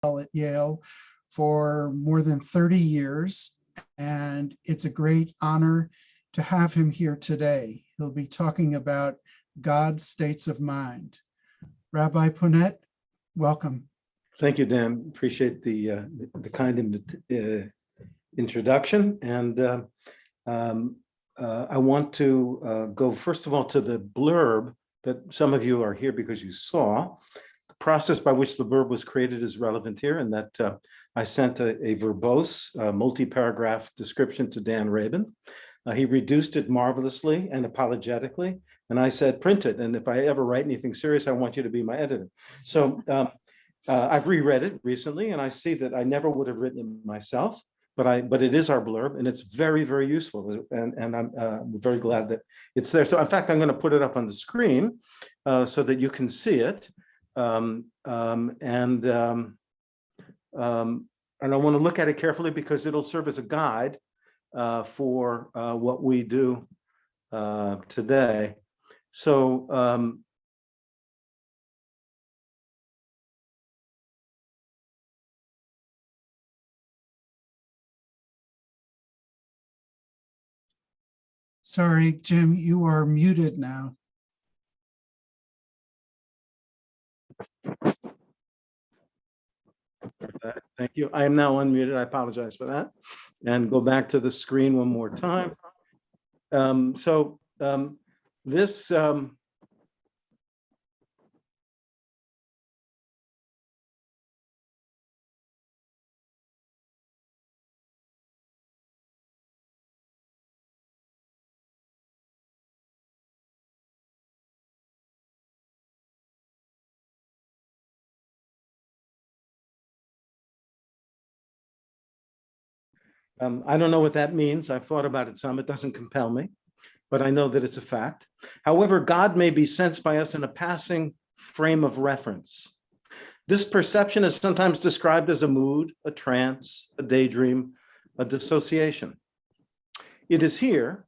at Yale for more than 30 years, and it's a great honor to have him here today. He'll be talking about God's states of mind. Rabbi Punet, welcome. Thank you, Dan. Appreciate the kind introduction. And I want to go, first of all, to the blurb that some of you are here because you saw. The process by which the blurb was created is relevant here, and that I sent a verbose, multi-paragraph description to Dan Rabin. He reduced it marvelously and apologetically, and I said, print it, and if I ever write anything serious, I want you to be my editor. So I've reread it recently, and I see that I never would have written it myself, but it is our blurb, and it's very, very useful, and I'm very glad that it's there. So in fact, I'm going to put it up on the screen so that you can see it, and I want to look at it carefully because it'll serve as a guide for what we do today. So sorry, Jim, you are muted now. Thank you. I am now unmuted. I apologize for that. And go back to the screen one more time. This I don't know what that means. I've thought about it some. It doesn't compel me, but I know that it's a fact. However, God may be sensed by us in a passing frame of reference. This perception is sometimes described as a mood, a trance, a daydream, a dissociation. It is here,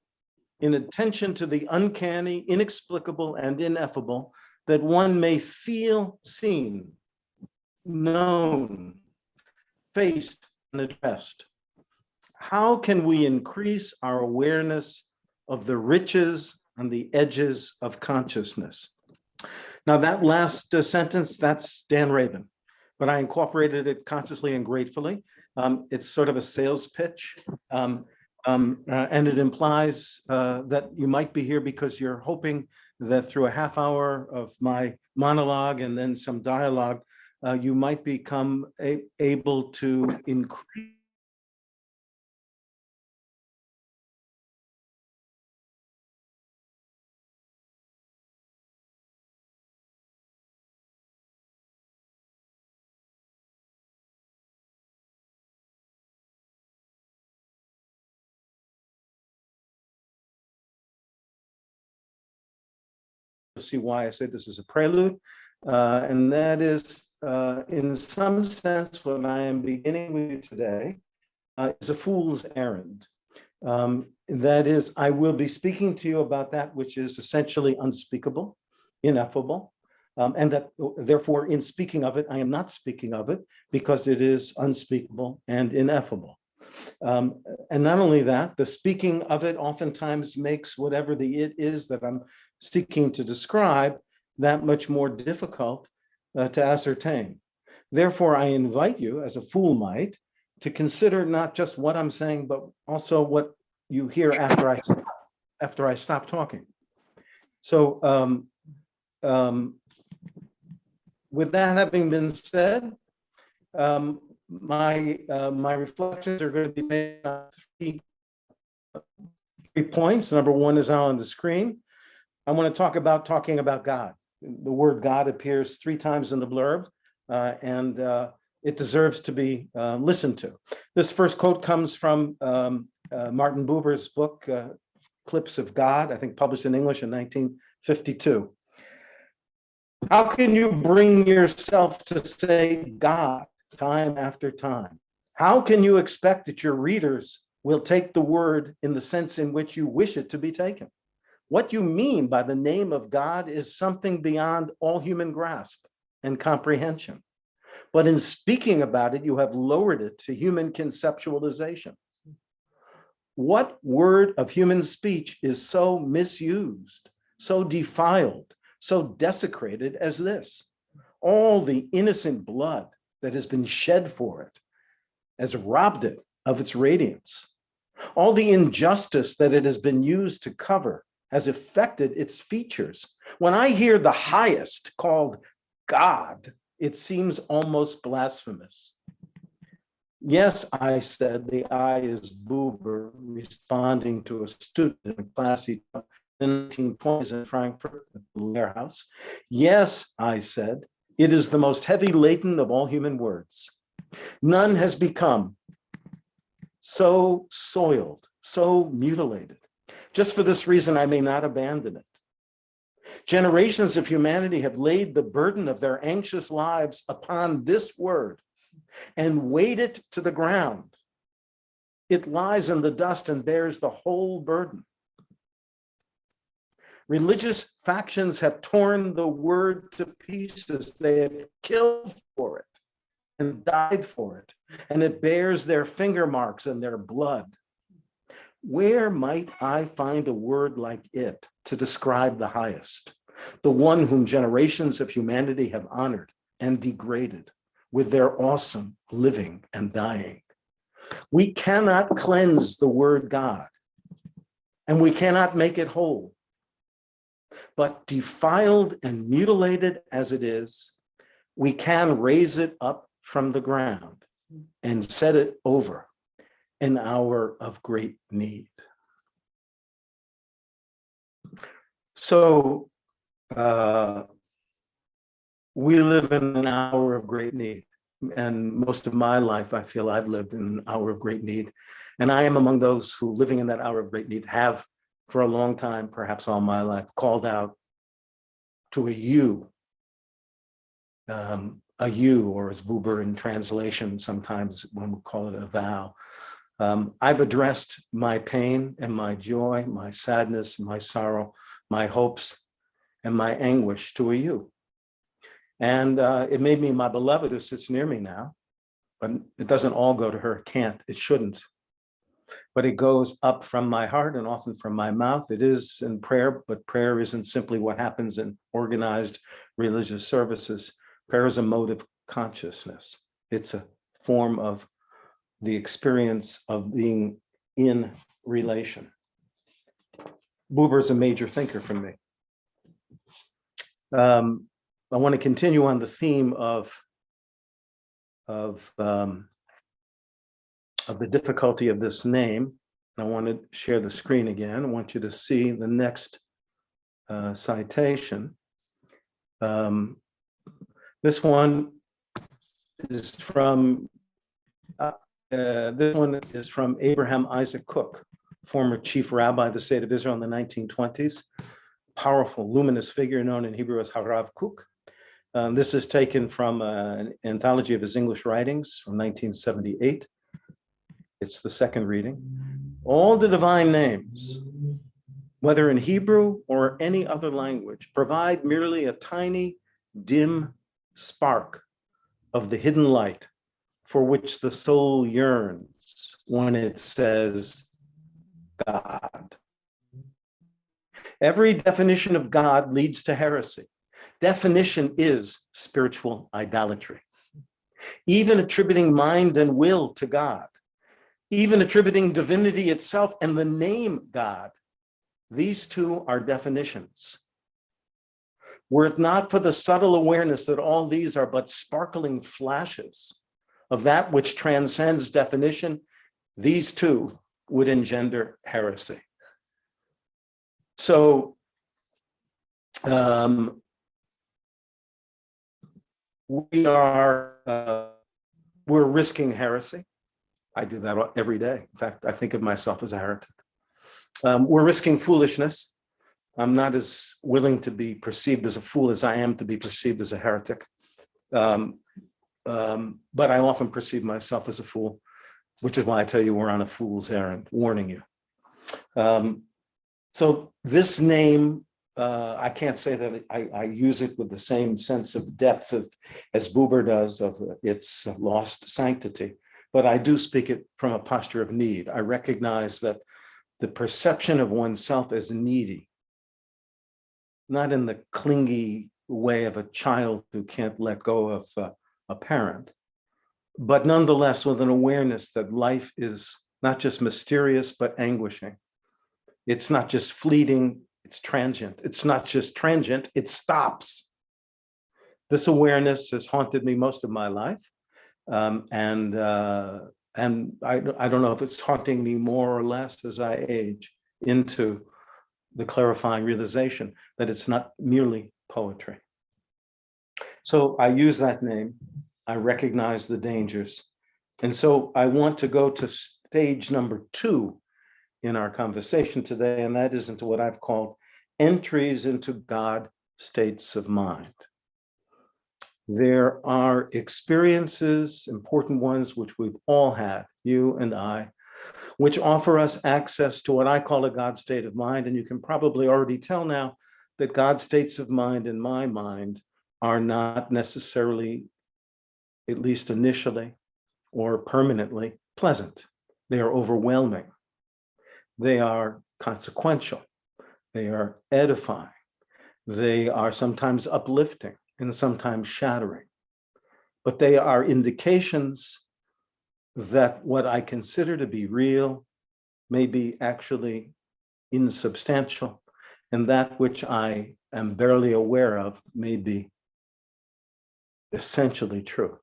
in attention to the uncanny, inexplicable, and ineffable, that one may feel seen, known, faced, and addressed. How can we increase our awareness of the riches and the edges of consciousness? Now, that last sentence, that's Dan Rabin, but I incorporated it consciously and gratefully. It's sort of a sales pitch, and it implies that you might be here because you're hoping that through a half hour of my monologue and then some dialogue, you might become able to increase see why I say this is a prelude, and that is, in some sense, what I am beginning with you today is a fool's errand. That is, I will be speaking to you about that which is essentially unspeakable, ineffable, and that therefore in speaking of it, I am not speaking of it because it is unspeakable and ineffable. And not only that, the speaking of it oftentimes makes whatever the it is that I'm seeking to describe that much more difficult to ascertain. Therefore, I invite you, as a fool might, to consider not just what I'm saying, but also what you hear after I stop talking. So with that having been said, my reflections are going to be made on three points. Number one is on the screen. I want to talk about talking about God. The word God appears 3 times in the blurb, and it deserves to be listened to. This first quote comes from Martin Buber's book, Clips of God, I think published in English in 1952. How can you bring yourself to say God time after time? How can you expect that your readers will take the word in the sense in which you wish it to be taken? What you mean by the name of God is something beyond all human grasp and comprehension. but in speaking about it, you have lowered it to human conceptualization. What word of human speech is so misused, so defiled, so desecrated as this? All the innocent blood that has been shed for it has robbed it of its radiance. All the injustice that it has been used to cover has affected its features. When I hear the highest called God, it seems almost blasphemous. Yes, I said, the I is Buber, responding to a student in a class he taught in the 1920s in Frankfurt at the Youre house. Yes, I said, it is the most heavy laden of all human words. None has become so soiled, so mutilated. Just for this reason, I may not abandon it. Generations of humanity have laid the burden of their anxious lives upon this word and weighed it to the ground. It lies in the dust and bears the whole burden. Religious factions have torn the word to pieces. They have killed for it and died for it, and it bears their finger marks and their blood. Where might I find a word like it to describe the highest, the one whom generations of humanity have honored and degraded with their awesome living and dying? We cannot cleanse the word God, and we cannot make it whole. But defiled and mutilated as it is, we can raise it up from the ground and set it over an hour of great need. So we live in an hour of great need. And most of my life, I feel I've lived in an hour of great need. And I am among those who, living in that hour of great need, have for a long time, perhaps all my life, called out to a you, or as Buber in translation, sometimes one would call it a vow. I've addressed my pain and my joy, my sadness, my sorrow, my hopes, and my anguish to a you. And it made me my beloved who sits near me now, but it doesn't all go to her, it can't, it shouldn't. But it goes up from my heart and often from my mouth. It is in prayer, but prayer isn't simply what happens in organized religious services. Prayer is a mode of consciousness. It's a form of the experience of being in relation. Buber is a major thinker for me. I want to continue on the theme of the difficulty of this name. I want to share the screen again. I want you to see the next citation. This one is from Abraham Isaac Cook, former chief rabbi of the state of Israel in the 1920s. Powerful, luminous figure known in Hebrew as Harav Kook. This is taken from an anthology of his English writings from 1978. It's the second reading. All the divine names, whether in Hebrew or any other language, provide merely a tiny, dim spark of the hidden light for which the soul yearns when it says God. Every definition of God leads to heresy. Definition is spiritual idolatry. Even attributing mind and will to God, even attributing divinity itself and the name God, these two are definitions. Were it not for the subtle awareness that all these are but sparkling flashes of that which transcends definition, these two would engender heresy. So we're risking heresy. I do that every day. In fact, I think of myself as a heretic. We're risking foolishness. I'm not as willing to be perceived as a fool as I am to be perceived as a heretic. But I often perceive myself as a fool, which is why I tell you we're on a fool's errand, warning you. So this name I can't say that I use it with the same sense of depth as Buber does of its lost sanctity, but I do speak it from a posture of need. I recognize that the perception of oneself as needy, not in the clingy way of a child who can't let go of a parent, but nonetheless with an awareness that life is not just mysterious, but anguishing. It's not just fleeting, it's transient. It's not just transient, it stops. This awareness has haunted me most of my life. And I don't know if it's haunting me more or less as I age into the clarifying realization that it's not merely poetry. So I use that name. I recognize the dangers. And so I want to go to stage number 2 in our conversation today, and that is into what I've called entries into God states of mind. There are experiences, important ones, which we've all had, you and I, which offer us access to what I call a God state of mind. And you can probably already tell now that God states of mind in my mind are not necessarily, at least initially or permanently, pleasant. They are overwhelming. They are consequential. They are edifying. They are sometimes uplifting and sometimes shattering. But they are indications that what I consider to be real may be actually insubstantial, and that which I am barely aware of may be essentially true.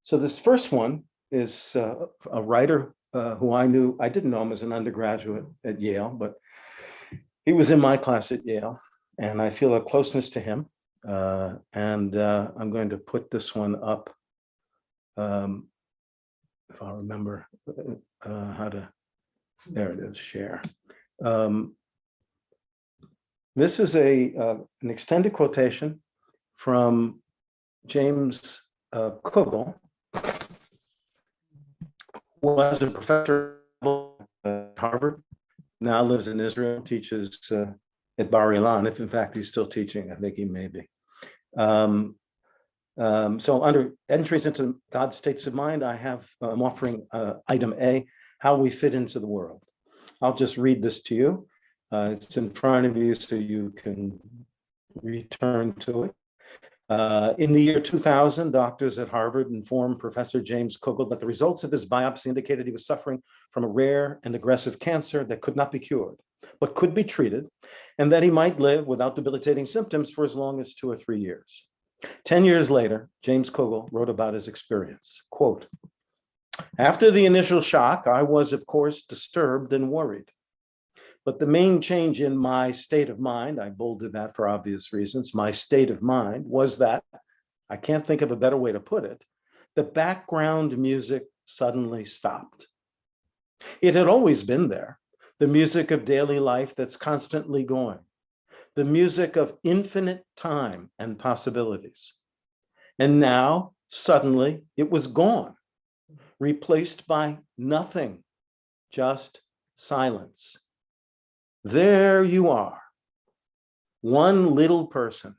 So this first one is a writer who I didn't know him as an undergraduate at Yale, but he was in my class at Yale, and I feel a closeness to him. And I'm going to put this one up, if I remember how to, there it is, share. This is an extended quotation from James Kugel, who was a professor at Harvard, now lives in Israel, teaches at Bar Ilan, if in fact he's still teaching, I think he may be. So under entries into God states of mind, I'm offering item A, how we fit into the world. I'll just read this to you. It's in front of you so you can return to it. In the year 2000, doctors at Harvard informed Professor James Kugel that the results of his biopsy indicated he was suffering from a rare and aggressive cancer that could not be cured, but could be treated, and that he might live without debilitating symptoms for as long as 2 or 3 years. 10 years later, James Kugel wrote about his experience. Quote, "After the initial shock, I was, of course, disturbed and worried. But the main change in my state of mind," I bolded that for obvious reasons, my state of mind was that, I can't think of a better way to put it, the background music suddenly stopped. It had always been there, the music of daily life that's constantly going, the music of infinite time and possibilities. And now, suddenly, it was gone, replaced by nothing, just silence. There you are, one little person,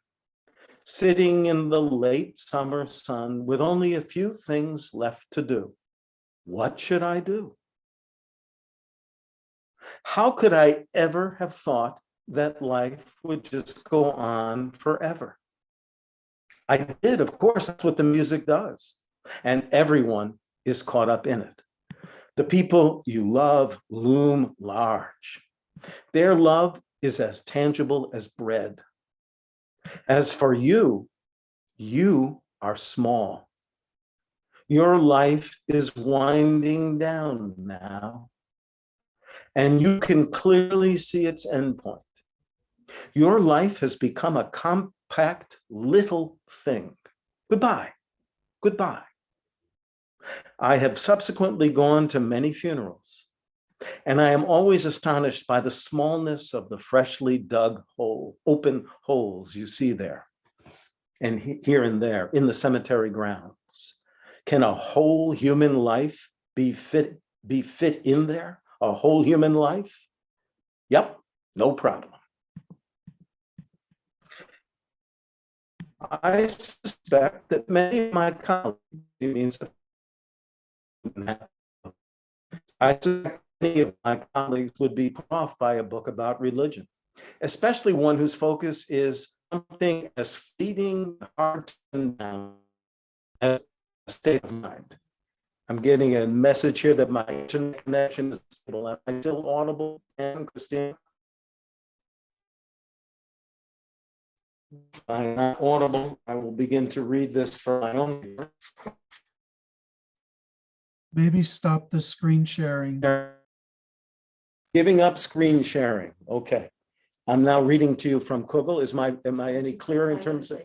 sitting in the late summer sun with only a few things left to do. What should I do? How could I ever have thought that life would just go on forever? I did, of course, that's what the music does. And everyone is caught up in it. The people you love loom large. Their love is as tangible as bread. As for you, you are small. Your life is winding down now, and you can clearly see its endpoint. Your life has become a compact little thing. Goodbye, goodbye. I have subsequently gone to many funerals, and I am always astonished by the smallness of the freshly dug open holes you see there and here and there in the cemetery grounds. Can a whole human life be fit in there? A whole human life? Yep, no problem. I suspect that many of my colleagues, I suspect many of my colleagues would be put off by a book about religion, especially one whose focus is something as fleeting, hard to pin down as a state of mind. I'm getting a message here that my internet connection is stable. Am I still audible, and Christine? I'm not audible. I will begin to read this for my own. Maybe stop the screen sharing. Giving up screen sharing. Okay. I'm now reading to you from Kugel. Am I any clearer in terms of?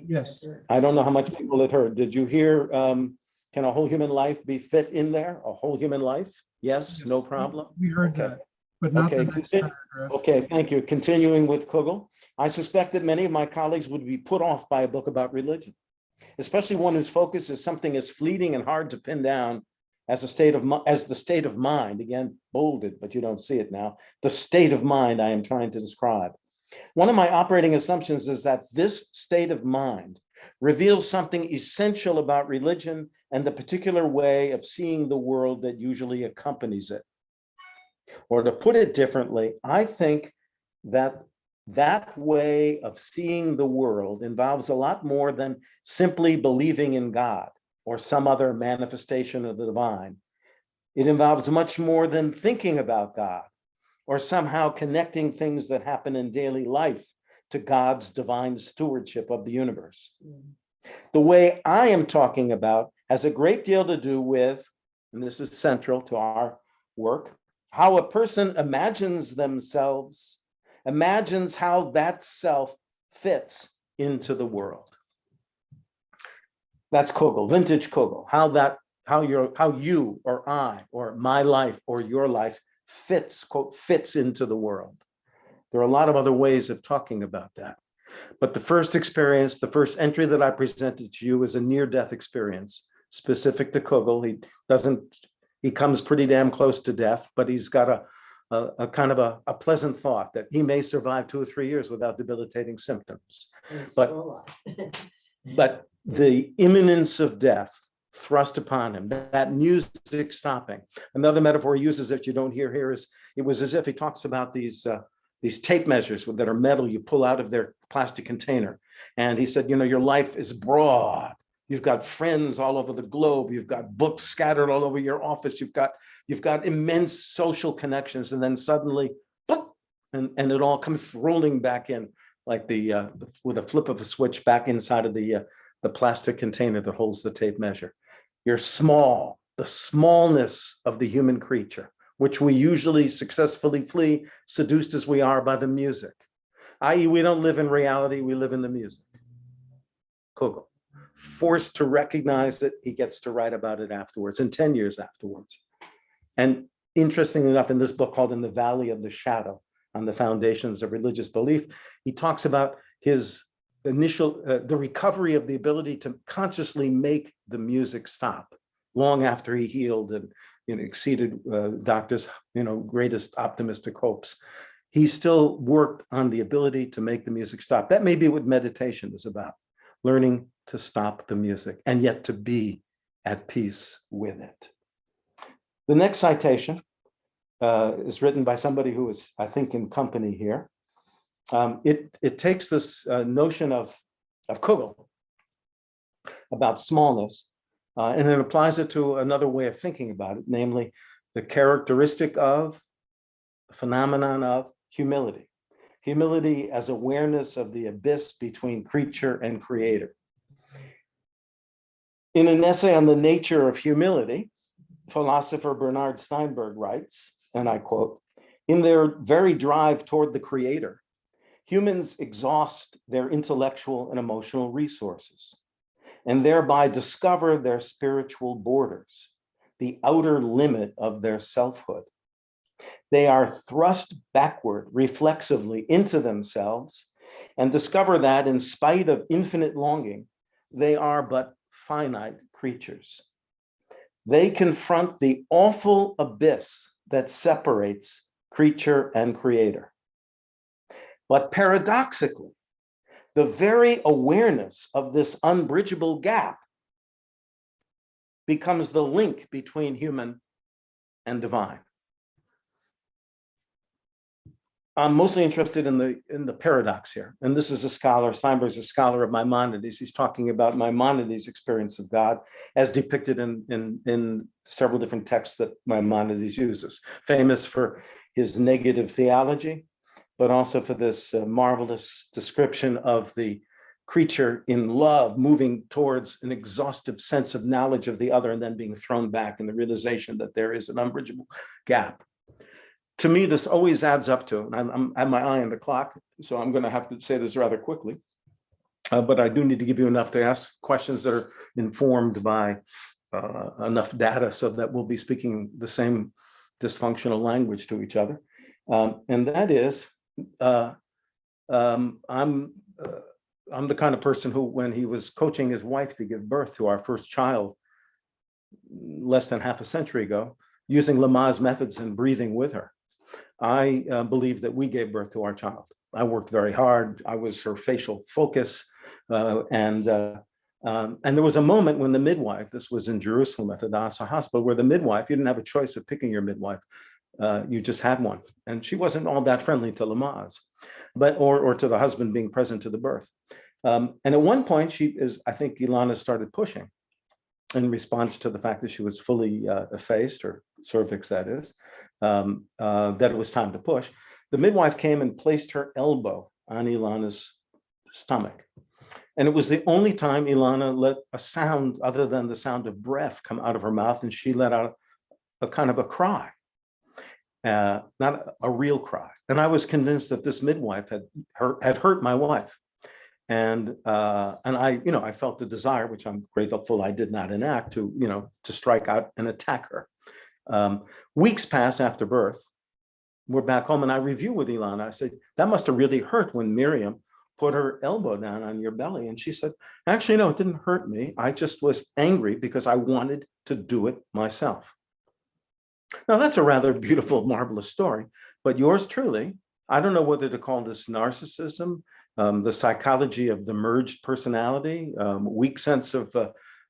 Yes. I don't know how much people had heard. Did you hear, can a whole human life be fit in there? A whole human life? Yes, no problem. We heard Okay. that, but not the Okay, next paragraph. Okay, thank you. Continuing with Kugel, I suspect that many of my colleagues would be put off by a book about religion, especially one whose focus is something as fleeting and hard to pin down as the state of mind, again, bolded, but you don't see it now, the state of mind I am trying to describe. One of my operating assumptions is that this state of mind reveals something essential about religion and the particular way of seeing the world that usually accompanies it. Or to put it differently, I think that that way of seeing the world involves a lot more than simply believing in God or some other manifestation of the divine. It involves much more than thinking about God or somehow connecting things that happen in daily life to God's divine stewardship of the universe. The way I am talking about has a great deal to do with, and this is central to our work, how a person imagines themselves, imagines how that self fits into the world. That's Kugel, vintage Kugel, how you or I or my life or your life fits, quote, fits into the world. There are a lot of other ways of talking about that. But the first experience, the first entry that I presented to you is a near-death experience specific to Kugel. He comes pretty damn close to death, but he's got a kind of a pleasant thought that he may survive 2 or 3 years without debilitating symptoms. But the imminence of death thrust upon him, that music stopping. Another metaphor he uses that you don't hear here is, it was as if he talks about these tape measures that are metal you pull out of their plastic container. And he said, your life is broad. You've got friends all over the globe. You've got books scattered all over your office. You've got immense social connections. And then suddenly, and it all comes rolling back in like with a flip of a switch back inside of the plastic container that holds the tape measure. You're small, the smallness of the human creature, which we usually successfully flee, seduced as we are by the music. I.e., we don't live in reality, we live in the music. Kugel. Forced to recognize it, he gets to write about it afterwards, and 10 years afterwards. And interestingly enough, in this book called In the Valley of the Shadow, on the Foundations of Religious Belief, he talks about his initial, the recovery of the ability to consciously make the music stop long after he healed and exceeded doctors' greatest optimistic hopes. He still worked on the ability to make the music stop. That may be what meditation is about, learning to stop the music and yet to be at peace with it. The next citation is written by somebody who is, I think, in company here. It takes this notion of Kugel about smallness, and it applies it to another way of thinking about it, namely the characteristic of, the phenomenon of humility. Humility as awareness of the abyss between creature and creator. In an essay on the nature of humility, philosopher Bernard Steinberg writes, and I quote, "In their very drive toward the creator, humans exhaust their intellectual and emotional resources and thereby discover their spiritual borders, the outer limit of their selfhood. They are thrust backward reflexively into themselves and discover that in spite of infinite longing, they are but finite creatures. They confront the awful abyss that separates creature and creator. But paradoxically, the very awareness of this unbridgeable gap becomes the link between human and divine. I'm mostly interested in the paradox here. And this is a scholar, Steinberg's a scholar of Maimonides. He's talking about Maimonides' experience of God as depicted in several different texts that Maimonides uses. Famous for his negative theology, but also for this marvelous description of the creature in love moving towards an exhaustive sense of knowledge of the other and then being thrown back in the realization that there is an unbridgeable gap. To me, this always adds up to, and I have my eye on the clock, so I'm going to have to say this rather quickly, but I do need to give you enough to ask questions that are informed by enough data so that we'll be speaking the same dysfunctional language to each other. And that is, I'm the kind of person who, when he was coaching his wife to give birth to our first child less than half a century ago, using Lamaze methods and breathing with her, I believe that we gave birth to our child. I worked very hard. I was her facial focus. And there was a moment when the midwife, this was in Jerusalem at Hadassah Hospital, where the midwife, you didn't have a choice of picking your midwife. You just had one. And she wasn't all that friendly to Lamaze, but or to the husband being present to the birth. And at one point, I think Ilana started pushing in response to the fact that she was fully effaced, or cervix that is, that it was time to push. The midwife came and placed her elbow on Ilana's stomach. And it was the only time Ilana let a sound other than the sound of breath come out of her mouth, and she let out a kind of a cry, not a real cry. And I was convinced that this midwife had hurt my wife. And I felt the desire, which I'm grateful I did not enact, to strike out and attack her. Weeks pass after birth. We're back home, and I review with Ilana. I said, that must have really hurt when Miriam put her elbow down on your belly. And she said, actually, no, it didn't hurt me. I just was angry because I wanted to do it myself. Now, that's a rather beautiful, marvelous story, but yours truly, I don't know whether to call this narcissism, the psychology of the merged personality, weak sense of,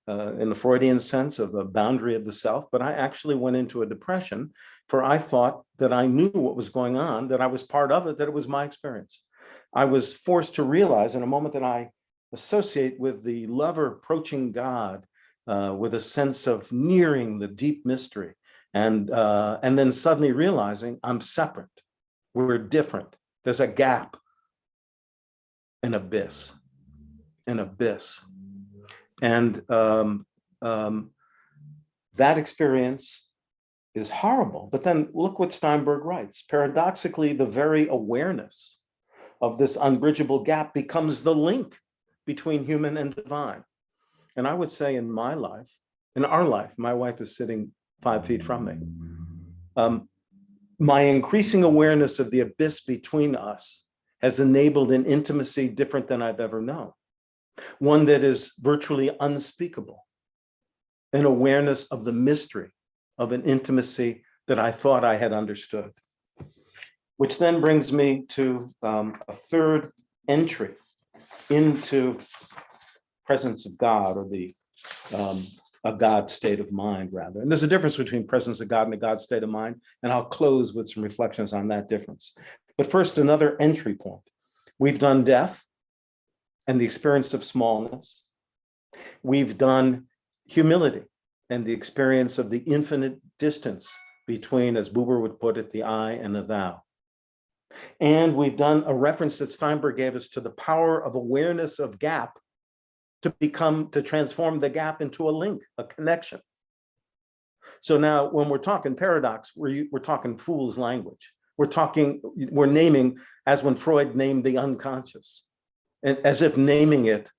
in the Freudian sense, of a boundary of the self. But I actually went into a depression, for I thought that I knew what was going on, that I was part of it, that it was my experience. I was forced to realize in a moment that I associate with the lover approaching God with a sense of nearing the deep mystery, and then suddenly realizing I'm separate, we're different, there's a gap, an abyss. And that experience is horrible. But then look what Steinberg writes. Paradoxically, the very awareness of this unbridgeable gap becomes the link between human and divine. And I would say in my life, in our life, my wife is sitting 5 feet from me. My increasing awareness of the abyss between us has enabled an intimacy different than I've ever known, one that is virtually unspeakable, an awareness of the mystery of an intimacy that I thought I had understood. Which then brings me to a third entry into presence of God, or a God state of mind, rather. And there's a difference between presence of God and a God state of mind, and I'll close with some reflections on that difference. But first, another entry point. We've done death and the experience of smallness. We've done humility and the experience of the infinite distance between, as Buber would put it, the I and the thou. And we've done a reference that Steinberg gave us to the power of awareness of gap to transform the gap into a link, a connection. So now when we're talking paradox, we're talking fool's language. We're naming, as when Freud named the unconscious, and as if naming it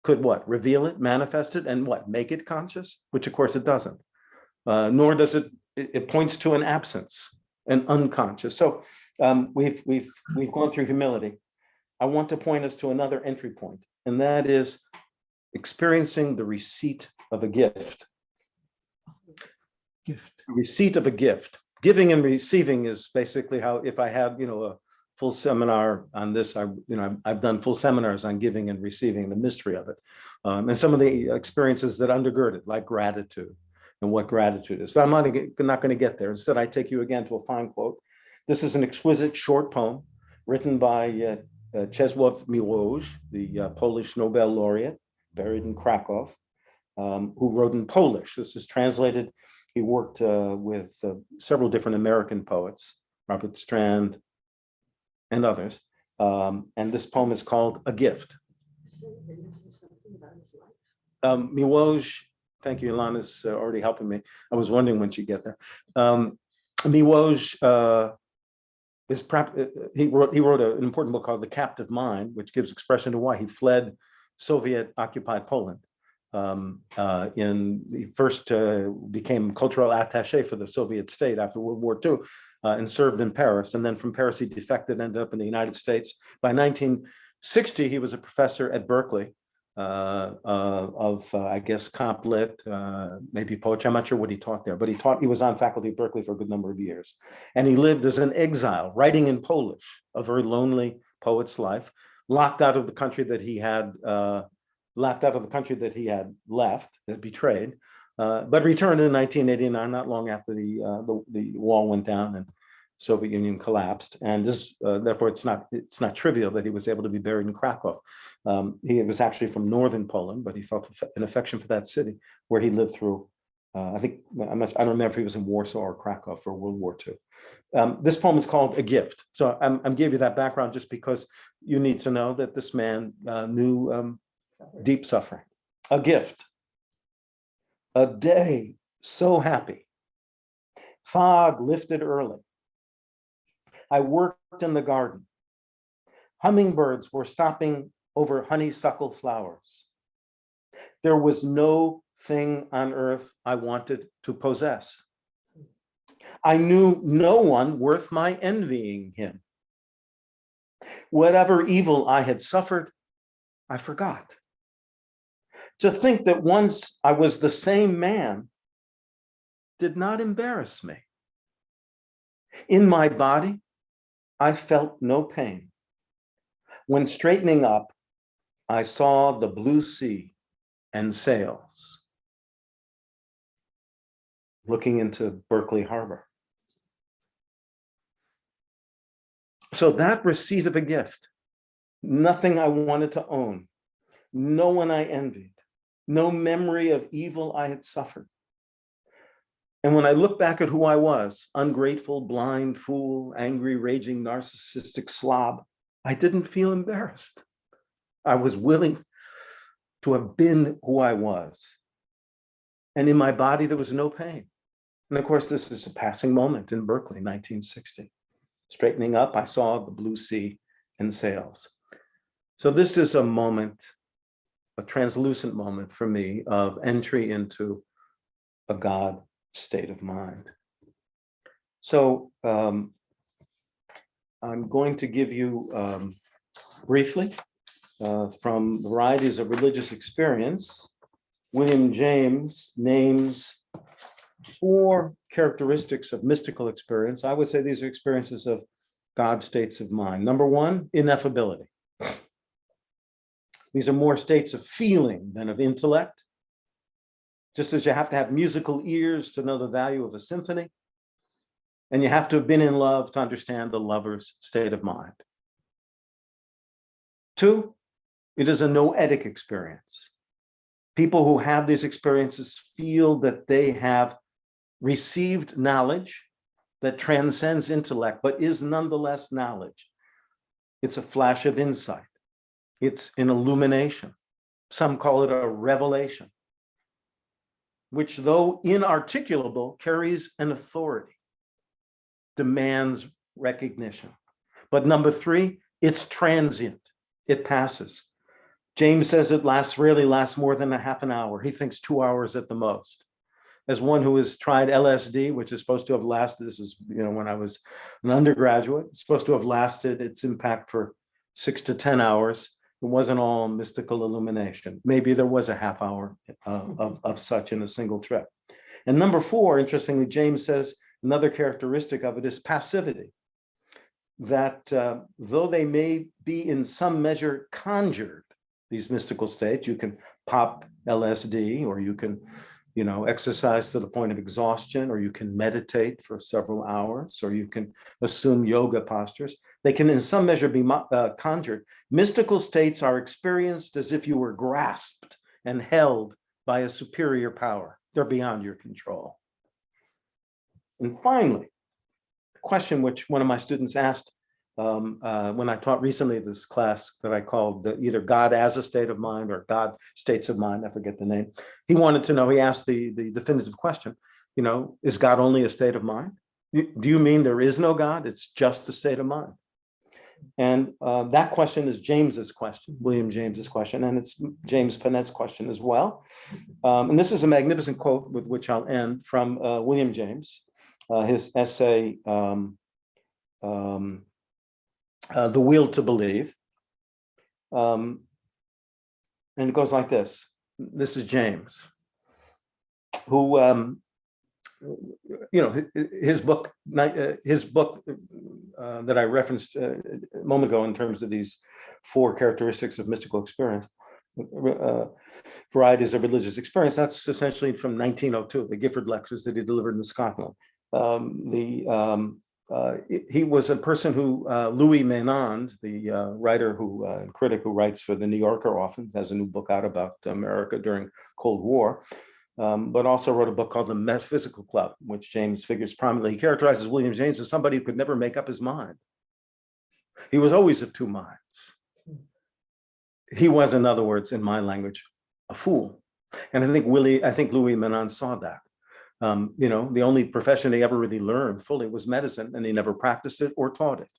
could what? Reveal it, manifest it, and what? Make it conscious, which of course it doesn't. Nor does it points to an absence, an unconscious. So we've gone through humility. I want to point us to another entry point, and that is experiencing the receipt of a gift. The receipt of a gift. Giving and receiving is basically how, if I had, a full seminar on this. I've done full seminars on giving and receiving, the mystery of it, and some of the experiences that undergird it, like gratitude and what gratitude is. But I'm not going to get there. Instead, I take you again to a fine quote. This is an exquisite short poem written by Czesław Miłosz, the Polish Nobel laureate, buried in Krakow, who wrote in Polish. This is translated. He worked with several different American poets, Robert Strand and others. And this poem is called A Gift. Miłosz, thank you, Ilana's already helping me. I was wondering when she'd get there. Miłosz he wrote an important book called The Captive Mind, which gives expression to why he fled Soviet-occupied Poland. He first became cultural attaché for the Soviet state after World War II and served in Paris. And then from Paris, he defected, ended up in the United States. By 1960, he was a professor at Berkeley I guess, comp lit, maybe poetry. I'm not sure what he taught there, but he was on faculty at Berkeley for a good number of years. And he lived as an exile, writing in Polish, a very lonely poet's life, locked out of the country that he had left, betrayed, but returned in 1989, not long after the wall went down and Soviet Union collapsed, and this, therefore, it's not trivial that he was able to be buried in Krakow. He was actually from northern Poland, but he felt an affection for that city where he lived through. I don't remember if he was in Warsaw or Krakow for World War II. This poem is called A Gift. So I'm giving you that background just because you need to know that this man knew deep suffering. A gift. A day so happy. Fog lifted early. I worked in the garden. Hummingbirds were stopping over honeysuckle flowers. There was no thing on earth I wanted to possess. I knew no one worth my envying him. Whatever evil I had suffered, I forgot. To think that once I was the same man did not embarrass me. In my body, I felt no pain. When straightening up, I saw the blue sea and sails. Looking into Berkeley Harbor. So that receipt of a gift, nothing I wanted to own, no one I envied, no memory of evil I had suffered. And when I look back at who I was, ungrateful, blind, fool, angry, raging, narcissistic slob, I didn't feel embarrassed. I was willing to have been who I was. And in my body, there was no pain. And of course, this is a passing moment in Berkeley, 1960. Straightening up, I saw the blue sea and sails. So this is a moment, a translucent moment for me of entry into a God state of mind. So I'm going to give you briefly from varieties of religious experience. William James names 4 characteristics of mystical experience. I would say these are experiences of God states of mind. Number 1, ineffability. These are more states of feeling than of intellect. Just as you have to have musical ears to know the value of a symphony, and you have to have been in love to understand the lover's state of mind. 2, it is a noetic experience. People who have these experiences feel that they have received knowledge that transcends intellect, but is nonetheless knowledge. It's a flash of insight. It's an illumination. Some call it a revelation, which, though inarticulable, carries an authority, demands recognition. But number 3, it's transient. It passes. James says it rarely lasts more than a half an hour. He thinks 2 hours at the most. As one who has tried LSD, which is supposed to have lasted, this is when I was an undergraduate, it's supposed to have lasted its impact for 6 to 10 hours. It wasn't all mystical illumination. Maybe there was a half hour of such in a single trip. And number 4, interestingly, James says another characteristic of it is passivity. that though they may be in some measure conjured, these mystical states, you can pop LSD, or you can, exercise to the point of exhaustion, or you can meditate for several hours, or you can assume yoga postures. They can in some measure be conjured. Mystical states are experienced as if you were grasped and held by a superior power. They're beyond your control. And finally, the question which one of my students asked when I taught recently this class that I called either God as a state of mind or God states of mind, I forget the name. He wanted to know, he asked the definitive question, is God only a state of mind? Do you mean there is no God? It's just a state of mind. And that question is James's question, William James's question, and it's James Panet's question as well. And this is a magnificent quote with which I'll end from William James, his essay, The Will to Believe. And it goes like this. This is James, who, his book that I referenced a moment ago in terms of these 4 characteristics of mystical experience, varieties of religious experience, that's essentially from 1902, the Gifford lectures that he delivered in Scotland. He was a person who, Louis Menand, the writer and critic who writes for the New Yorker often, has a new book out about America during Cold War, but also wrote a book called The Metaphysical Club, which James figures prominently. He characterizes William James as somebody who could never make up his mind. He was always of two minds. He was, in other words, in my language, a fool. And I think Louis Menand saw that. The only profession he ever really learned fully was medicine, and he never practiced it or taught it.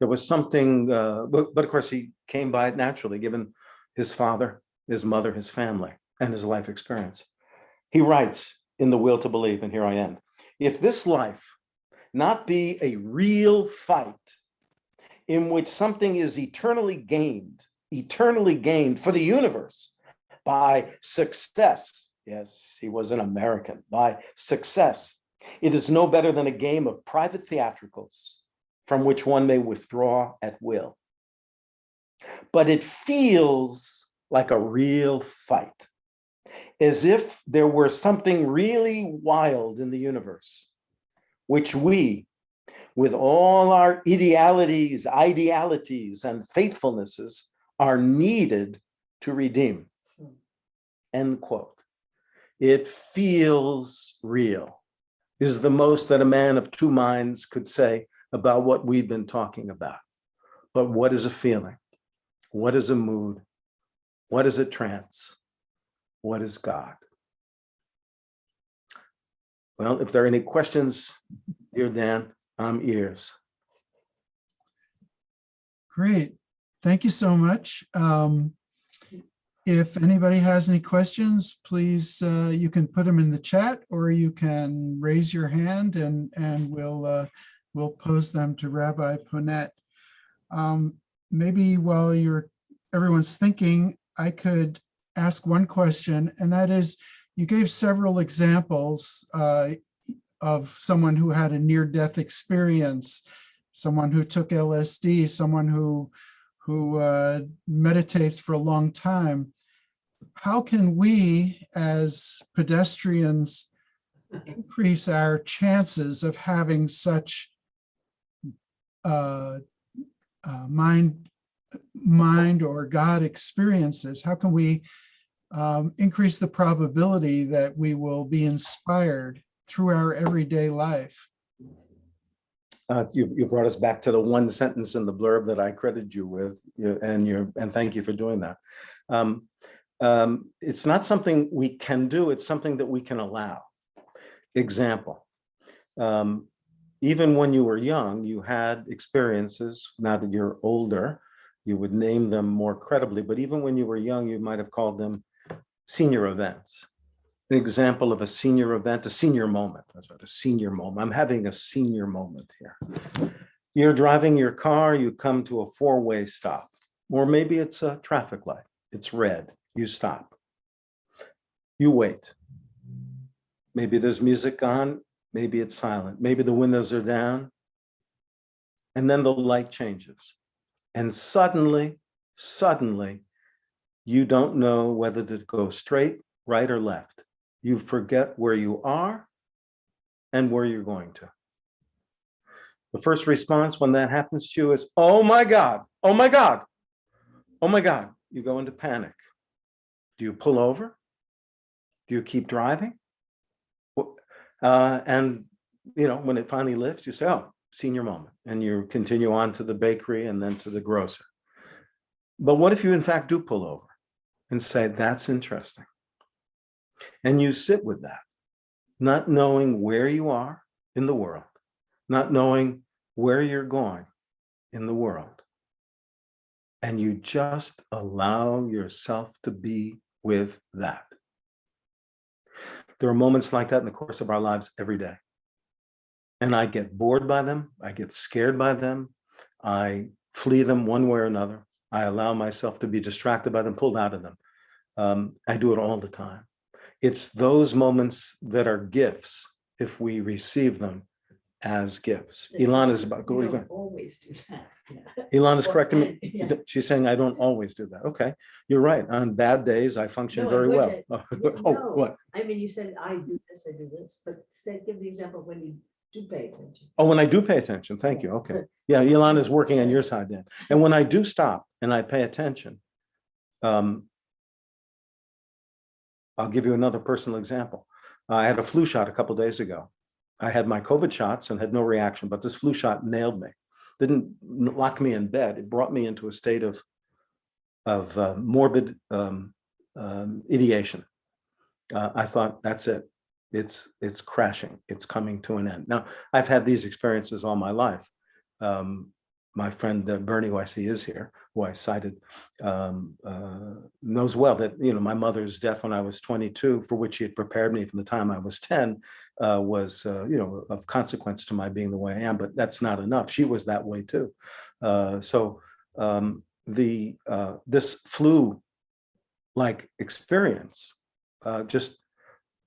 There was something, but of course he came by it naturally, given his father, his mother, his family, and his life experience. He writes in The Will to Believe, and here I end, if this life not be a real fight in which something is eternally gained for the universe by success. Yes, he was an American. By success, it is no better than a game of private theatricals from which one may withdraw at will. But it feels like a real fight, as if there were something really wild in the universe, which we, with all our idealities, and faithfulnesses, are needed to redeem. End quote. It feels real, is the most that a man of two minds could say about what we've been talking about. But what is a feeling? What is a mood? What is a trance? What is God? Well, if there are any questions, dear Dan, I'm ears. Great. Thank you so much. If anybody has any questions, please, you can put them in the chat, or you can raise your hand and we'll pose them to Rabbi Ponet. Maybe while everyone's thinking, I could ask one question, and that is, you gave several examples of someone who had a near-death experience, someone who took LSD, someone who meditates for a long time. How can we as pedestrians increase our chances of having such mind or God experiences? How can we increase the probability that we will be inspired through our everyday life? You brought us back to the one sentence in the blurb that I credited you with, and thank you for doing that. It's not something we can do, it's something that we can allow. Example, even when you were young, you had experiences. Now that you're older, you would name them more credibly, but even when you were young, you might have called them senior events. An example of a senior event, a senior moment. That's right, a senior moment. I'm having a senior moment here. You're driving your car, you come to a four-way stop, or maybe it's a traffic light. It's red, you stop. You wait. Maybe there's music on, maybe it's silent. Maybe the windows are down. And then the light changes. And suddenly, you don't know whether to go straight, right, or left. You forget where you are and where you're going to. The first response when that happens to you is, oh my God, oh my God, oh my God. You go into panic. Do you pull over? Do you keep driving? And when it finally lifts, you say, oh, senior moment. And you continue on to the bakery and then to the grocer. But what if you in fact do pull over and say, that's interesting? And you sit with that, not knowing where you are in the world, not knowing where you're going in the world. And you just allow yourself to be with that. There are moments like that in the course of our lives every day. And I get bored by them. I get scared by them. I flee them one way or another. I allow myself to be distracted by them, pulled out of them. I do it all the time. It's those moments that are gifts if we receive them as gifts. Ilana is about You don't always do that. Yeah. Ilana is correcting me. Yeah. She's saying I don't always do that. Okay, you're right. On bad days, I function No, very good well. day. Oh, No, what? I mean, you said I do this, but give the example when you do pay attention. Oh, when I do pay attention, thank you. Okay. Yeah, Ilana is working on your side then. And when I do stop and I pay attention, I'll give you another personal example. I had a flu shot a couple days ago. I had my COVID shots and had no reaction, but this flu shot nailed me. Didn't lock me in bed. It brought me into a state of morbid ideation. I thought, that's it. It's crashing. It's coming to an end. Now, I've had these experiences all my life. My friend Bernie, who I see is here, who I cited, knows well that my mother's death when I was 22, for which she had prepared me from the time I was 10, was of consequence to my being the way I am. But that's not enough. She was that way too. This flu-like experience just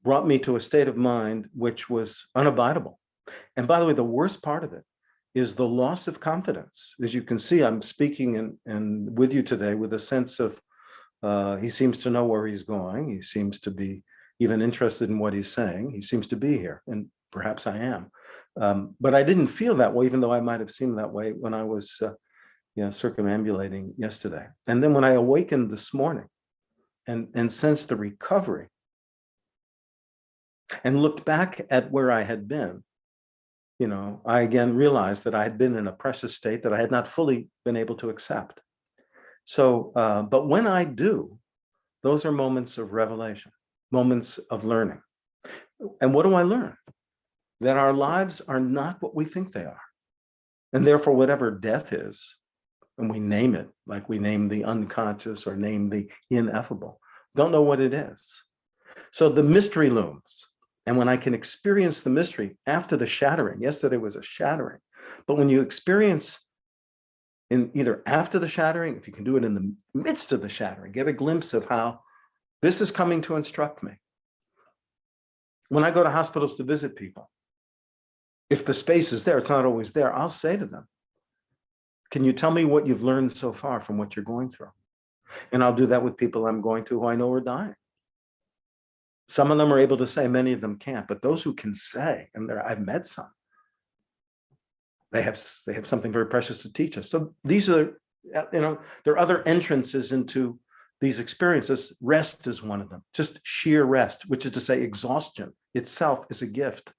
brought me to a state of mind which was unabidable. And by the way, the worst part of it is the loss of confidence. As you can see, I'm speaking and with you today with a sense of he seems to know where he's going. He seems to be even interested in what he's saying. He seems to be here, and perhaps I am. But I didn't feel that way, even though I might have seemed that way when I was circumambulating yesterday. And then when I awakened this morning and sensed the recovery and looked back at where I had been, I again realized that I had been in a precious state that I had not fully been able to accept. So, but when I do, those are moments of revelation, moments of learning. And what do I learn? That our lives are not what we think they are. And therefore, whatever death is, and we name it, like we name the unconscious or name the ineffable, don't know what it is. So the mystery looms. And when I can experience the mystery after the shattering, yesterday was a shattering, but when you experience in either after the shattering, if you can do it in the midst of the shattering, get a glimpse of how this is coming to instruct me. When I go to hospitals to visit people, if the space is there, it's not always there, I'll say to them, can you tell me what you've learned so far from what you're going through? And I'll do that with people I'm going to who I know are dying. Some of them are able to say, many of them can't, but those who can say, and I've met some, they have something very precious to teach us. So these are, there are other entrances into these experiences. Rest is one of them, just sheer rest, which is to say exhaustion itself is a gift.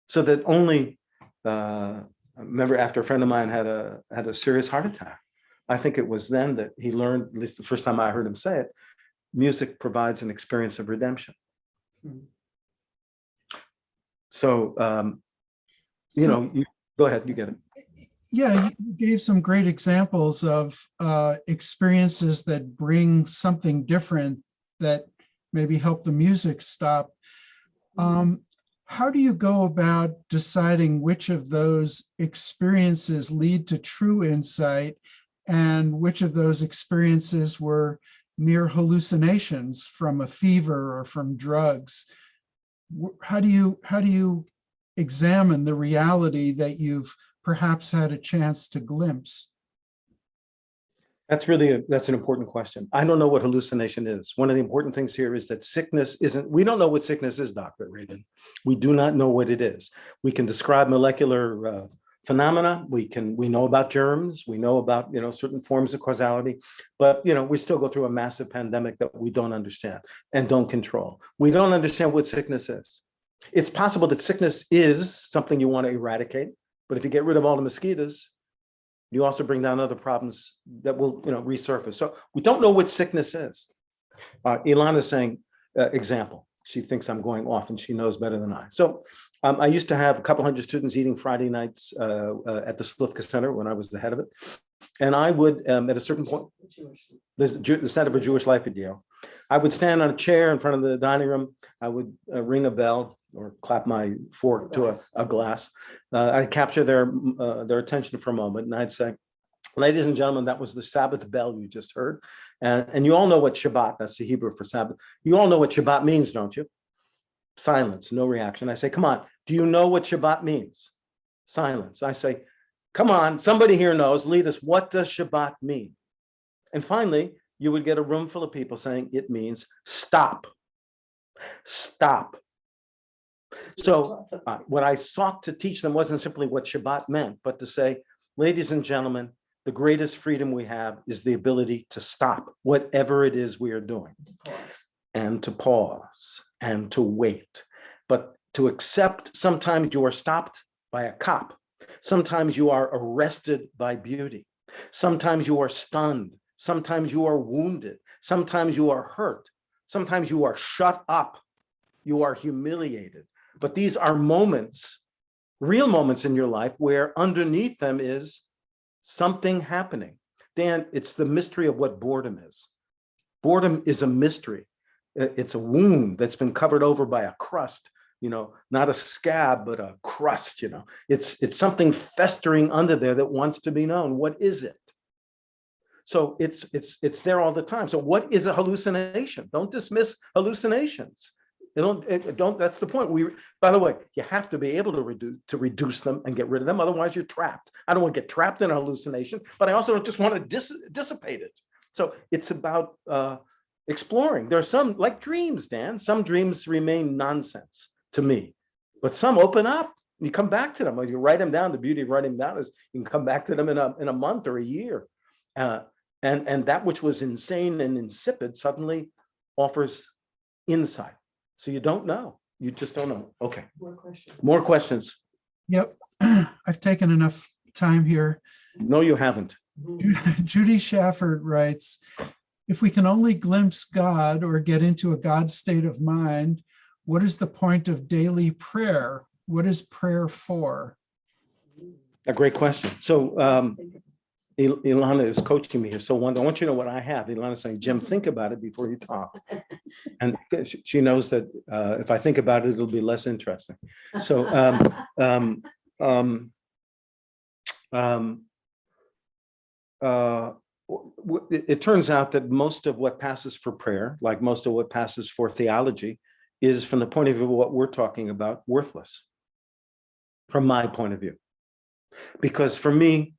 So that only, I remember after a friend of mine had a serious heart attack. I think it was then that he learned, at least the first time I heard him say it, music provides an experience of redemption. So, you go ahead, you get it. Yeah, you gave some great examples of experiences that bring something different that maybe help the music stop. How do you go about deciding which of those experiences lead to true insight and which of those experiences were mere hallucinations from a fever or from drugs? How do you examine the reality that you've perhaps had a chance to glimpse? That's an important question. I don't know what hallucination is. One of the important things here is that we don't know what sickness is, Dr. Rabin. We do not know what it is. We can describe molecular phenomena. We know about germs. We know about, certain forms of causality, but, we still go through a massive pandemic that we don't understand and don't control. We don't understand what sickness is. It's possible that sickness is something you want to eradicate, but if you get rid of all the mosquitoes, you also bring down other problems that will, resurface. So we don't know what sickness is. Ilana's saying, example, she thinks I'm going off and she knows better than I. So I used to have a couple hundred students eating Friday nights at the Slivka Center when I was the head of it. And I would, at a certain point, the Center for Jewish Life at Yale, I would stand on a chair in front of the dining room. I would ring a bell or clap my fork to a glass. I'd capture their attention for a moment, and I'd say, ladies and gentlemen, that was the Sabbath bell you just heard. And you all know what Shabbat, that's the Hebrew for Sabbath. You all know what Shabbat means, don't you? Silence, no reaction. I say, come on, do you know what Shabbat means? Silence. I say, come on, somebody here knows, lead us, what does Shabbat mean? And finally, you would get a room full of people saying it means stop. Stop. So what I sought to teach them wasn't simply what Shabbat meant, but to say, ladies and gentlemen, the greatest freedom we have is the ability to stop whatever it is we are doing, and to pause and to wait, but to accept sometimes you are stopped by a cop. Sometimes you are arrested by beauty. Sometimes you are stunned. Sometimes you are wounded. Sometimes you are hurt. Sometimes you are shut up. You are humiliated. But these are moments, real moments in your life where underneath them is something happening. Dan, it's the mystery of what boredom is. Boredom is a mystery. It's a wound that's been covered over by a crust, not a scab, but a crust, It's something festering under there that wants to be known. What is it? So it's there all the time. So what is a hallucination? Don't dismiss hallucinations. That's the point. By the way, you have to be able to reduce them and get rid of them. Otherwise you're trapped. I don't want to get trapped in a hallucination, but I also don't just want to dissipate it. So it's about exploring. There are some, like dreams, Dan, some dreams remain nonsense to me, but some open up. You come back to them. When you write them down, the beauty of writing them down is you can come back to them in a month or a year. And that which was insane and insipid suddenly offers insight. So you don't know. You just don't know. Okay. More questions. Yep. I've taken enough time here. No, you haven't. Judy Shafford writes, if we can only glimpse God or get into a God state of mind, what is the point of daily prayer? What is prayer for? A great question. So Ilana is coaching me here. So I want you to know what I have. Ilana's saying, Jim, think about it before you talk. And she knows that if I think about it, it'll be less interesting. So it turns out that most of what passes for prayer, like most of what passes for theology, is from the point of view of what we're talking about, worthless, from my point of view. Because for me,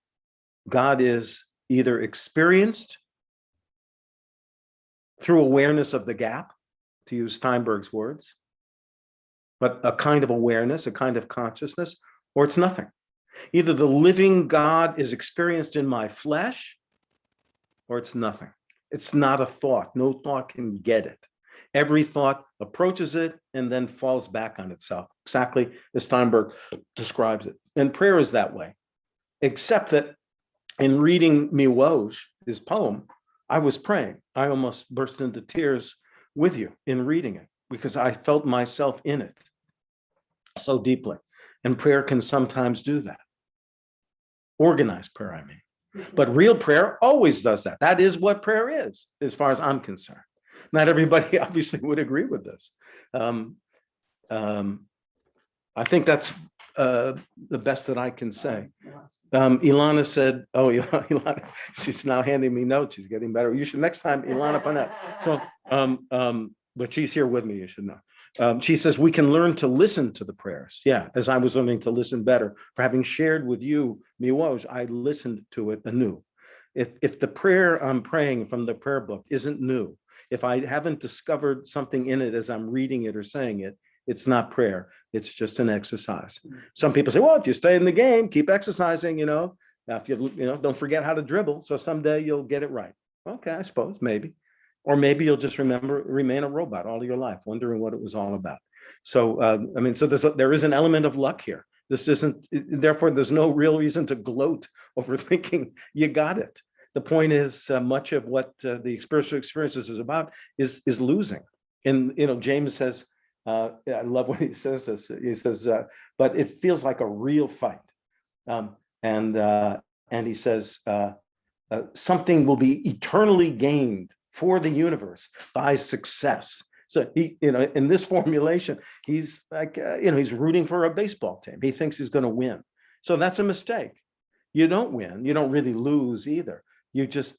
God is either experienced through awareness of the gap, to use Steinberg's words, but a kind of awareness, a kind of consciousness, or it's nothing. Either the living God is experienced in my flesh, or it's nothing. It's not a thought. No thought can get it. Every thought approaches it and then falls back on itself, exactly as Steinberg describes it. And prayer is that way, except that in reading Miłosz, his poem, I was praying. I almost burst into tears with you in reading it because I felt myself in it so deeply. And prayer can sometimes do that. Organized prayer, I mean. But real prayer always does that. That is what prayer is, as far as I'm concerned. Not everybody obviously would agree with this. I think that's the best that I can say. Ilana said, oh, Ilana, she's now handing me notes. She's getting better. You should next time, Ilana, find out. So, but she's here with me, you should know. She says, we can learn to listen to the prayers. Yeah, as I was learning to listen better, for having shared with you, Miwoj, I listened to it anew. If the prayer I'm praying from the prayer book isn't new, if I haven't discovered something in it as I'm reading it or saying it, it's not prayer. It's just an exercise. Some people say, well, if you stay in the game, keep exercising, if you don't forget how to dribble. So someday you'll get it right. Okay, I suppose, maybe. Or maybe you'll just remain a robot all your life, wondering what it was all about. So, so there is an element of luck here. This isn't, therefore, there's no real reason to gloat over thinking you got it. The point is, much of what the spiritual experiences is about is losing. And, James says, I love when he says this. He says, but it feels like a real fight. And he says, something will be eternally gained for the universe by success. So he, in this formulation, he's like, he's rooting for a baseball team. He thinks he's going to win. So that's a mistake. You don't win. You don't really lose either. You just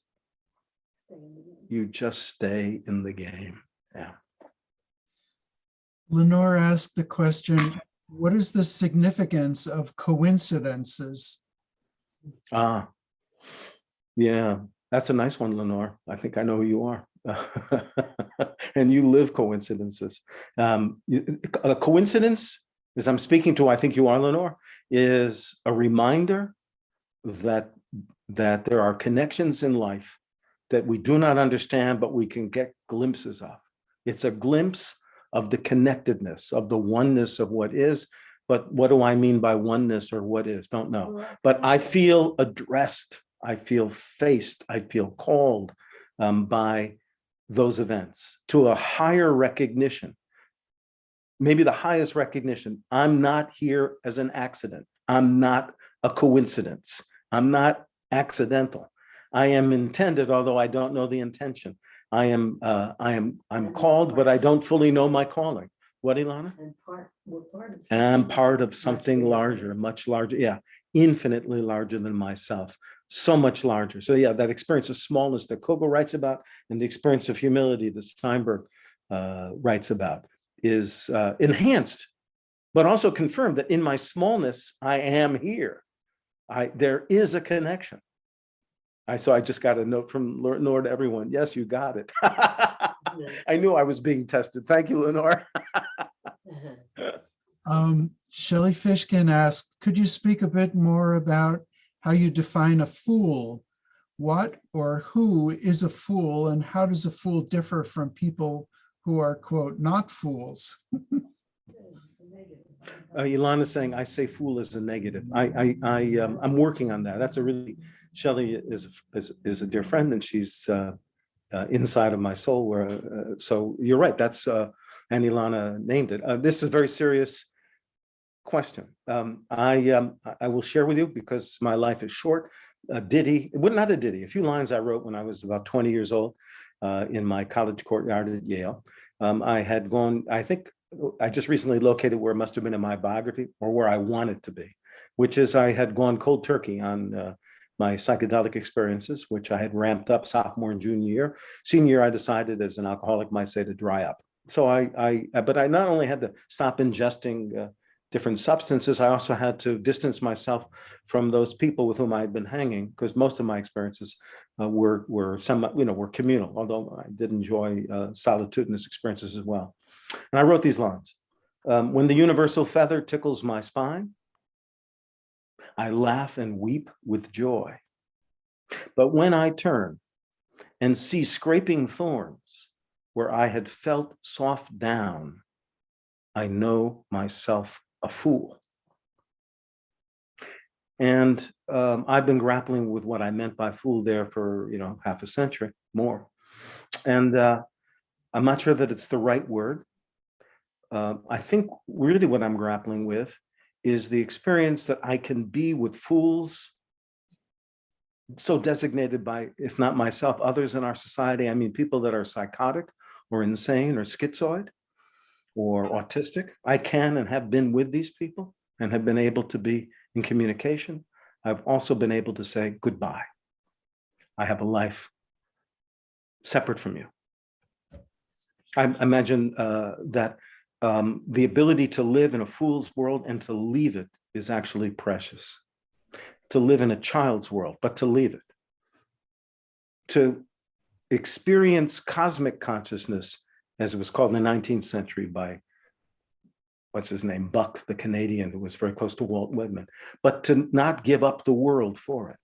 stay in the game. Yeah. Lenore asked the question, what is the significance of coincidences? Yeah, that's a nice one, Lenore. I think I know who you are. And you live coincidences. A coincidence, as I'm speaking to, I think you are, Lenore, is a reminder that there are connections in life that we do not understand, but we can get glimpses of. It's a glimpse of the connectedness, of the oneness of what is. But what do I mean by oneness or what is? Don't know. But I feel addressed. I feel faced. I feel called by those events to a higher recognition. Maybe the highest recognition. I'm not here as an accident. I'm not a coincidence. I'm not accidental. I am intended, although I don't know the intention. I'm called, but I don't fully know my calling. What, Ilana? I'm part of something larger, much larger. Yeah, infinitely larger than myself. So much larger. So yeah, that experience of smallness that Kogo writes about and the experience of humility that Steinberg writes about is enhanced, but also confirmed that in my smallness, I am here. There is a connection. So I just got a note from Lenore to everyone. Yes, you got it. I knew I was being tested. Thank you, Lenore. Shelley Fishkin asked, could you speak a bit more about how you define a fool? What or who is a fool, and how does a fool differ from people who are, quote, not fools? Ilana's saying, I say fool as a negative. I'm working on that. That's a really, Shelley is a dear friend, and she's inside of my soul. So you're right. That's and Ilana named it. This is a very serious question. I will share with you, because my life is short. A ditty, well, not a ditty, a few lines I wrote when I was about 20 years old in my college courtyard at Yale. I had gone, I think I just recently located where it must have been in my biography, or where I wanted to be, which is I had gone cold turkey on my psychedelic experiences, which I had ramped up sophomore and junior year. Senior year, I decided, as an alcoholic might say, to dry up. So but I not only had to stop ingesting different substances, I also had to distance myself from those people with whom I had been hanging, because most of my experiences were somewhat, were communal, although I did enjoy solitudinous experiences as well. And I wrote these lines. When the universal feather tickles my spine, I laugh and weep with joy. But when I turn and see scraping thorns where I had felt soft down, I know myself a fool. And I've been grappling with what I meant by fool there for, half a century more. And I'm not sure that it's the right word. I think really what I'm grappling with is the experience that I can be with fools, so designated by, if not myself, others in our society. I mean, people that are psychotic or insane or schizoid or autistic. I can and have been with these people and have been able to be in communication. I've also been able to say goodbye. I have a life separate from you. I imagine that the ability to live in a fool's world and to leave it is actually precious. To live in a child's world, but to leave it. To experience cosmic consciousness, as it was called in the 19th century by, what's his name, Buck, the Canadian, who was very close to Walt Whitman, but to not give up the world for it.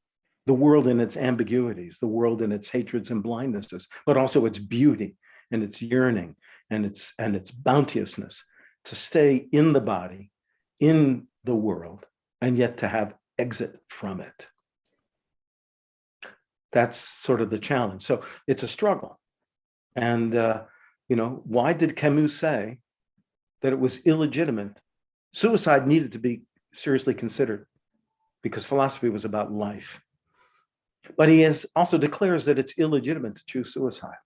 The world in its ambiguities, the world in its hatreds and blindnesses, but also its beauty and its yearning and its bounteousness, to stay in the body, in the world, and yet to have exit from it. That's sort of the challenge. So it's a struggle. And, why did Camus say that it was illegitimate? Suicide needed to be seriously considered because philosophy was about life. But he also declares that it's illegitimate to choose suicide.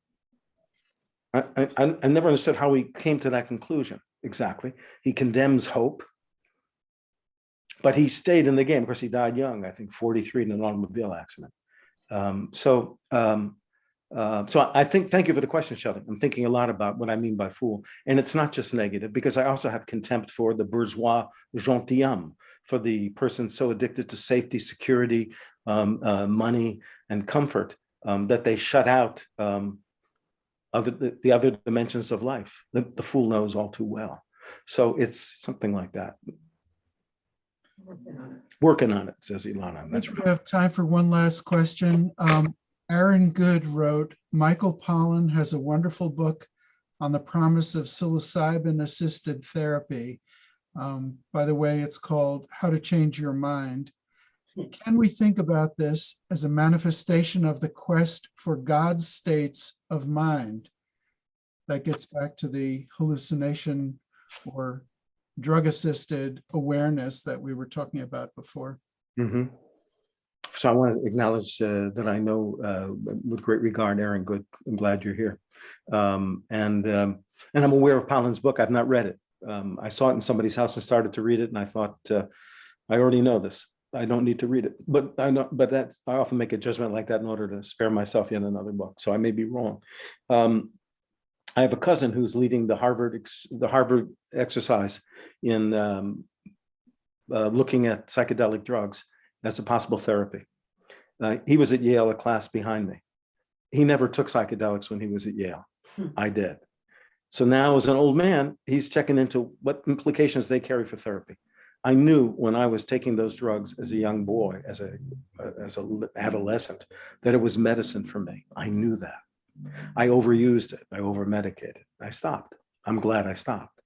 I never understood how he came to that conclusion exactly. He condemns hope, but he stayed in the game. Of course, he died young, I think 43 in an automobile accident. So I think, thank you for the question, Sheldon. I'm thinking a lot about what I mean by fool. And it's not just negative, because I also have contempt for the bourgeois gentilhomme, for the person so addicted to safety, security, money, and comfort that they shut out the other dimensions of life. The fool knows all too well. So it's something like that. Working on it, says Ilana. I think we have time for one last question. Aaron Good wrote, Michael Pollan has a wonderful book on the promise of psilocybin-assisted therapy. By the way, it's called How to Change Your Mind. Can we think about this as a manifestation of the quest for God's states of mind? That gets back to the hallucination or drug-assisted awareness that we were talking about before. Mm-hmm. So I want to acknowledge that I know with great regard, Aaron Good. I'm glad you're here. And I'm aware of Pollan's book. I've not read it. I saw it in somebody's house and started to read it, and I thought, I already know this. I don't need to read it. But I know, but I often make a judgment like that in order to spare myself yet another book. So I may be wrong. I have a cousin who's leading the Harvard exercise in looking at psychedelic drugs as a possible therapy. He was at Yale, a class behind me. He never took psychedelics when he was at Yale. I did. So now as an old man, he's checking into what implications they carry for therapy. I knew when I was taking those drugs as a young boy, as an adolescent, that it was medicine for me. I knew that. I overused it. I over-medicated. I stopped. I'm glad I stopped.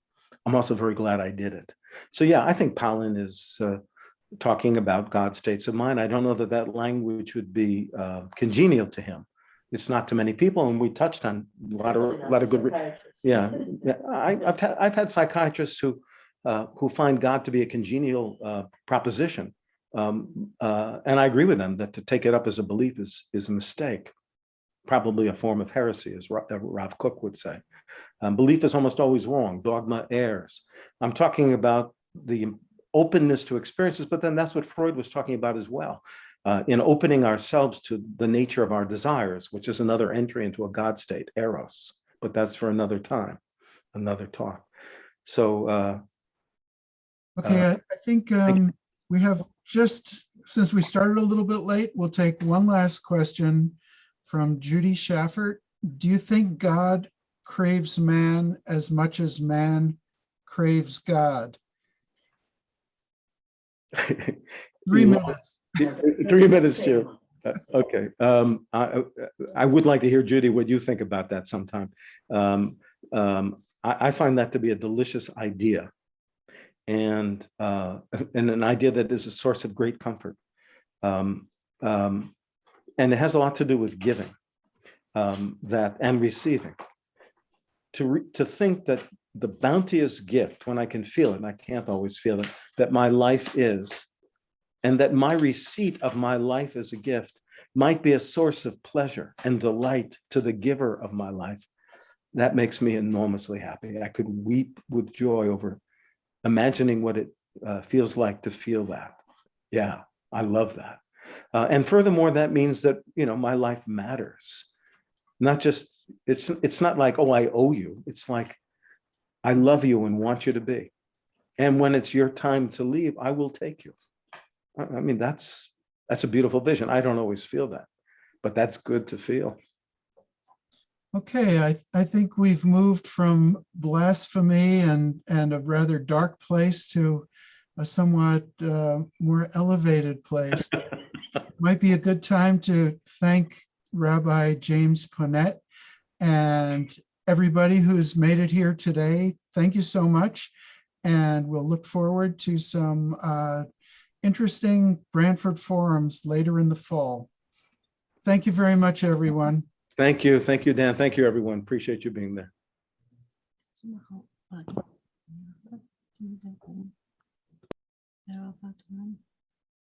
I'm also very glad I did it. So yeah, I think Pollan is talking about God's states of mind. I don't know that that language would be congenial to him. It's not to many people, and we touched on a lot of good. Yeah. I've had psychiatrists who find God to be a congenial proposition, and I agree with them that to take it up as a belief is a mistake, probably a form of heresy, as Rav Kook would say. Belief is almost always wrong. Dogma errs. I'm talking about the openness to experiences, but then that's what Freud was talking about as well, in opening ourselves to the nature of our desires, which is another entry into a God state, eros. But that's for another time, another talk. So. Okay, I think we have just, since we started a little bit late, we'll take one last question from Judy Schaffert. Do you think God craves man as much as man craves God? 3 minutes. 3 minutes, Jim. Okay. I would like to hear, Judy, what you think about that sometime. I find that to be a delicious idea, and an idea that is a source of great comfort. And it has a lot to do with giving and receiving. To think that the bounteous gift, when I can feel it, and I can't always feel it, that my life is, and that my receipt of my life as a gift might be a source of pleasure and delight to the giver of my life, that makes me enormously happy. I could weep with joy over imagining what it feels like to feel that. Yeah, I love that. And furthermore, that means that, my life matters. Not just, it's not like, oh, I owe you. It's like, I love you and want you to be. And when it's your time to leave, I will take you. I mean, that's a beautiful vision. I don't always feel that, but that's good to feel. Okay, I think we've moved from blasphemy and a rather dark place to a somewhat more elevated place. Might be a good time to thank Rabbi James Ponette and everybody who's made it here today. Thank you so much. And we'll look forward to some interesting Branford Forums later in the fall. Thank you very much, everyone. Thank you. Thank you, Dan. Thank you, everyone. Appreciate you being there. 然后发图案。